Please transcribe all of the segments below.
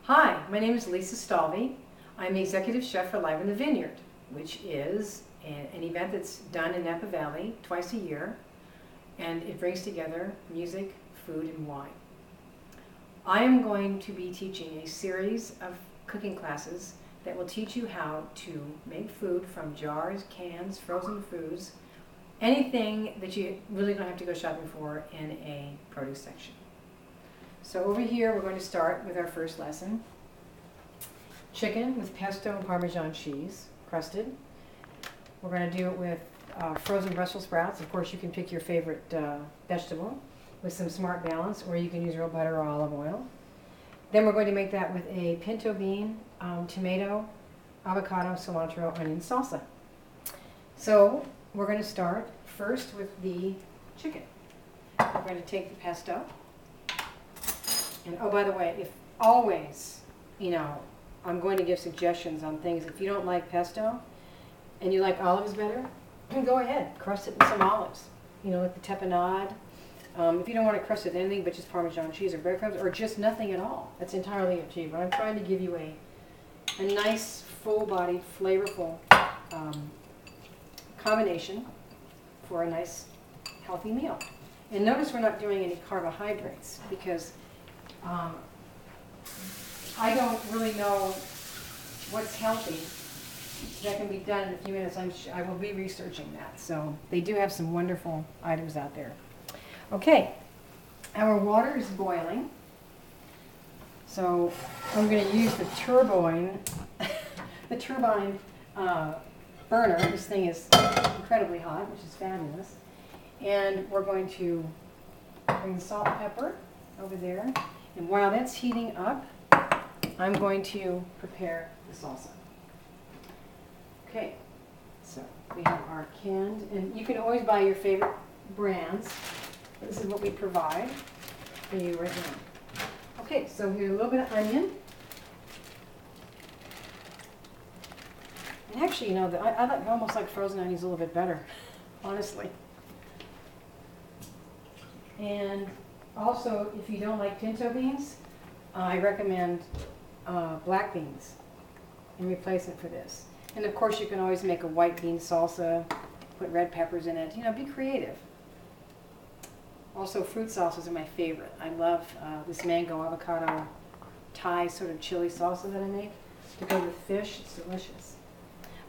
Hi, my name is Lisa Stalvey. I'm the executive chef for Live in the Vineyard, which is an event that's done in Napa Valley twice a year, and it brings together music, food, and wine. I am going to be teaching a series of cooking classes that will teach you how to make food from jars, cans, frozen foods, anything that you really don't have to go shopping for in a produce section. So over here we're going to start with our first lesson. Chicken with pesto and Parmesan cheese, crusted. We're going to do it with frozen Brussels sprouts. Of course you can pick your favorite vegetable with some smart balance, or you can use real butter or olive oil. Then we're going to make that with a pinto bean, tomato, avocado, cilantro, onion salsa. So we're going to start first with the chicken. We're going to take the pesto. And oh, by the way, if always, I'm going to give suggestions on things. If you don't like pesto and you like olives better, go ahead, crust it with some olives. Like the tapenade. If you don't want to crust it with anything but just Parmesan cheese or breadcrumbs or just nothing at all, that's entirely up to you. But I'm trying to give you a nice, full-bodied, flavorful combination for a nice, healthy meal. And notice we're not doing any carbohydrates because I don't really know what's healthy. That can be done in a few minutes. I will be researching that. So they do have some wonderful items out there. Okay, our water is boiling. So I'm going to use the turbine burner. This thing is incredibly hot, which is fabulous. And we're going to bring the salt and pepper over there. And while that's heating up, I'm going to prepare the salsa. Okay, so we have our canned, and you can always buy your favorite brands. This is what we provide for you right now. Okay, so here's a little bit of onion. And actually, I almost like frozen onions a little bit better, honestly. And also, if you don't like pinto beans, I recommend black beans and replace it for this. And of course, you can always make a white bean salsa, put red peppers in it. Be creative. Also, fruit salsas are my favorite. I love this mango avocado Thai sort of chili salsa that I make to go with fish. It's delicious.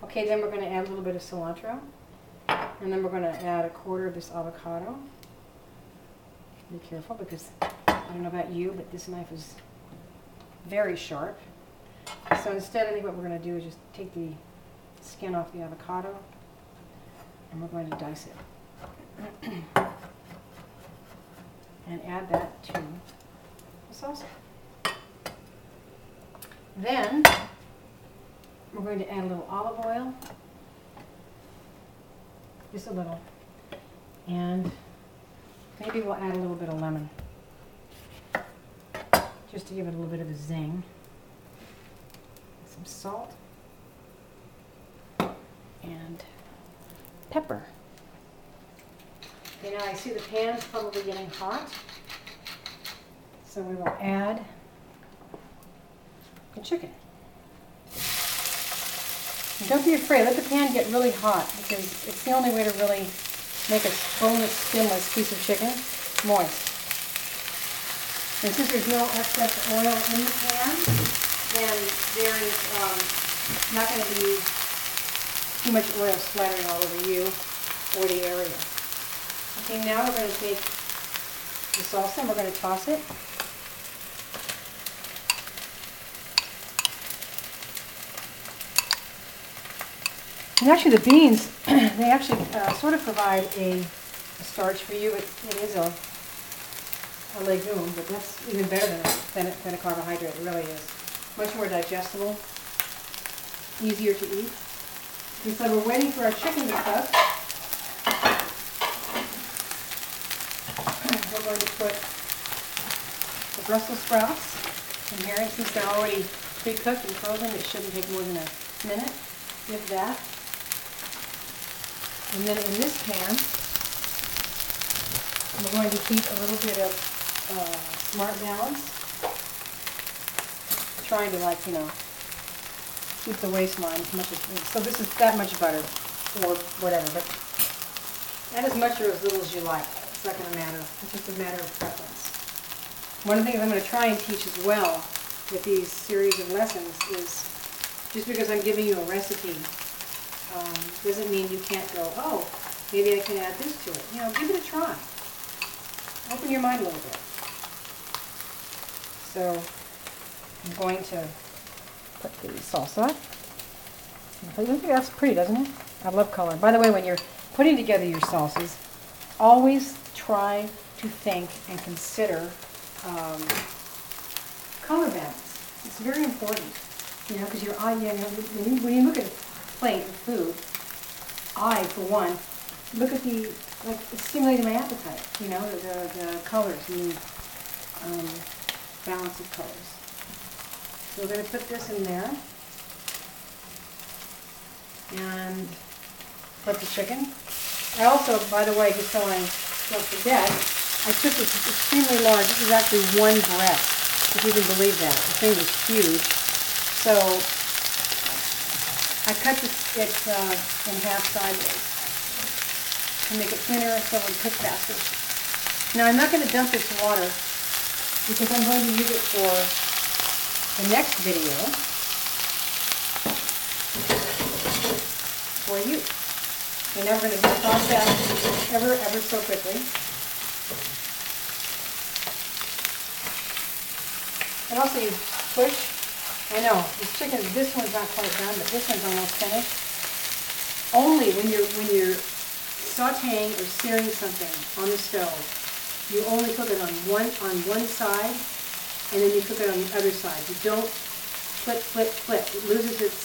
Okay, then we're going to add a little bit of cilantro. And then we're going to add a quarter of this avocado. Be careful because I don't know about you, but this knife is very sharp. So instead, I think what we're going to do is just take the skin off the avocado and we're going to dice it. And add that to the salsa. Then we're going to add a little olive oil, just a little, and maybe we'll add a little bit of lemon, just to give it a little bit of a zing. Some salt and pepper. Okay, now I see the pan's probably getting hot, so we will add the chicken. And don't be afraid, let the pan get really hot because it's the only way to really make a boneless, skinless piece of chicken moist. And since there's no excess oil in the pan, then there is not going to be too much oil splattering all over you or the area. Okay, now we're going to take the salsa and we're going to toss it. And actually the beans, they actually sort of provide a starch for you. It is a legume, but that's even better than a carbohydrate. It really is. Much more digestible, easier to eat. And so we're waiting for our chicken to cook. We're going to put the Brussels sprouts in here. And since they're already pre-cooked and frozen, it shouldn't take more than a minute, if that. And then in this pan, we're going to keep a little bit of smart balance. trying to, like, keep the waistline as much as, so this is that much butter, or whatever, but add as much or as little as you like. It's not going to matter. It's just a matter of preference. One of the things I'm going to try and teach as well with these series of lessons is, just because I'm giving you a recipe doesn't mean you can't go, oh, maybe I can add this to it. Give it a try. Open your mind a little bit. So I'm going to put the salsa. I think that's pretty, doesn't it? I love color. By the way, when you're putting together your salsas, always try to think and consider color balance. It's very important, because your eye, when you look at a plate of food, I, for one, look at it's stimulating my appetite, the colors and the balance of colors. So we're going to put this in there and put the chicken. I also, by the way, just so I don't forget, I took this extremely large, this is actually one breast, if you can believe that. The thing was huge. So I cut it in half sideways to make it thinner so it would cook faster. Now I'm not going to dump this water because I'm going to use it for the next video for you. And now we're going to toss that ever so quickly. And also you push. I know, this one's not quite done, but this one's almost finished. Only when you're sauteing or searing something on the stove, you only cook it on one side, and then you cook it on the other side. You don't flip. It loses its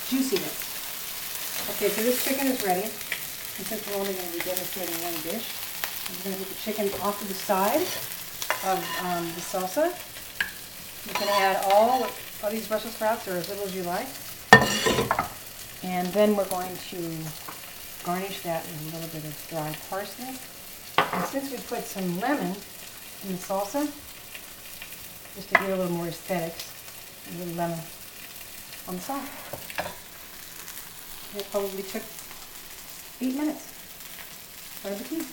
juiciness. Okay, so this chicken is ready. And since we're only going to be demonstrating one dish, I'm going to put the chicken off to the side of the salsa. You can add all these Brussels sprouts, or as little as you like. And then we're going to garnish that with a little bit of dry parsley. And since we put some lemon in the salsa, just to give it a little more aesthetics, a little lemon on the side. It probably took 8 minutes. Bon appetit.